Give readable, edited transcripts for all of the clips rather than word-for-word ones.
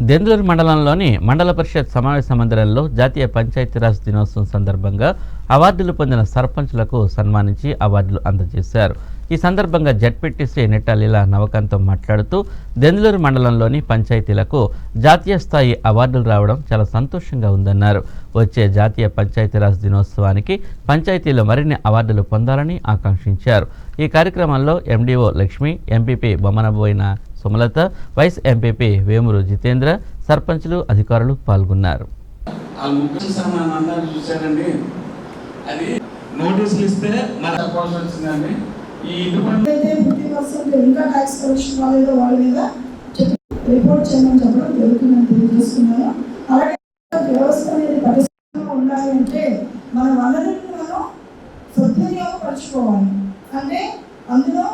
దెందులూరు మండలంలోని మండల పరిషత్ సమావేశ మందిరంలో జాతీయ పంచాయతీరాజ్ దినోత్సవం సందర్భంగా అవార్డులు పొందిన సర్పంచ్లకు సన్మానించి అవార్డులు అందజేశారు. ఈ సందర్భంగా జడ్పీటీసీ నెట్టాలీల నవకాంతం మాట్లాడుతూ దెందులూరు మండలంలోని పంచాయతీలకు జాతీయ స్థాయి అవార్డులు రావడం చాలా సంతోషంగా ఉందన్నారు. వచ్చే జాతీయ పంచాయతీరాజ్ దినోత్సవానికి పంచాయతీలు మరిన్ని అవార్డులు పొందాలని ఆకాంక్షించారు. ఈ కార్యక్రమంలో MDO Lakshmi, MPP Bommanaboina Sumalatha, vice MPP Vemuru Jitendra, సర్పంచ్లు, అధికారులు పాల్గొన్నారు. అందులో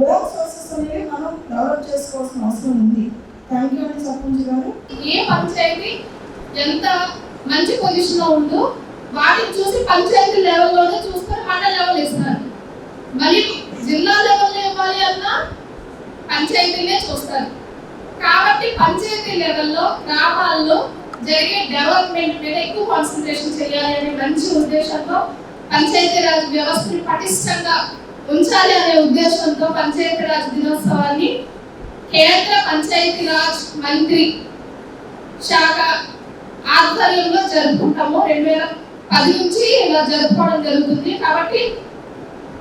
ఓన్ సోర్సెస్ అనేవి మనం డెవలప్ చేసుకోవాల్సిన అవసరం ఉంది. థ్యాంక్ యూ అండి సర్పంచ్ గారు. ఏ పంచాయతీ ఎంత మంచి పొజిషన్ లో ఉందో వాటిని చూసి పంచాయతీ లెవెల్లోనే చూసుకొని మండల లెవెల్ ఇస్తారు. మరి జిల్లా లెవెల్లో ఇవ్వాలి అన్న పంచాయతీనే చూస్తారు. కాబట్టి పంచాయతీ లెవెల్లో గ్రామాల్లో జరిగే డెవలప్మెంట్ మీద ఎక్కువ కాన్సన్ట్రేషన్ చేయాలి అనే మంచి ఉద్దేశంతో పంచాయతీరాజ్ వ్యవస్థని పటిష్టంగా ఉంచాలి అనే ఉద్దేశంతో పంచాయతీరాజ్ దినోత్సవాన్ని కేంద్ర పంచాయతీరాజ్ మంత్రి శాఖ ఆధ్వర్యంలో జరుపుకుంటాము. 2010 నుంచి ఇలా జరుపుకోవడం జరుగుతుంది. కాబట్టి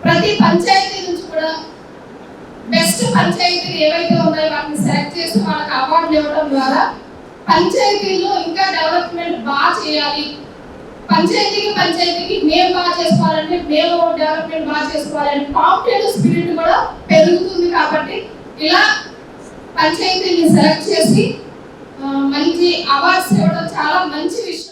ప్రతి పంచాయతీ నుంచి కూడా బెస్ట్ పంచాయతీలు ఏవైతే ఉన్నాయో వాటిని సెలెక్ట్ చేసి వాళ్ళకి అవార్డులు ఇవ్వడం ద్వారా పంచాయతీలో ఇంకా డెవలప్మెంట్ బాగా చేయాలి, పంచాయతీకి మేము బాగా చేసుకోవాలంటే మేము డెవలప్మెంట్ బాగా చేసుకోవాలంటే కాంపిటేటివ్ స్పిరిట్ కూడా పెరుగుతుంది. కాబట్టి ఇలా పంచాయతీని సెలెక్ట్ చేసి మంచి అవార్డ్స్ ఇవ్వడం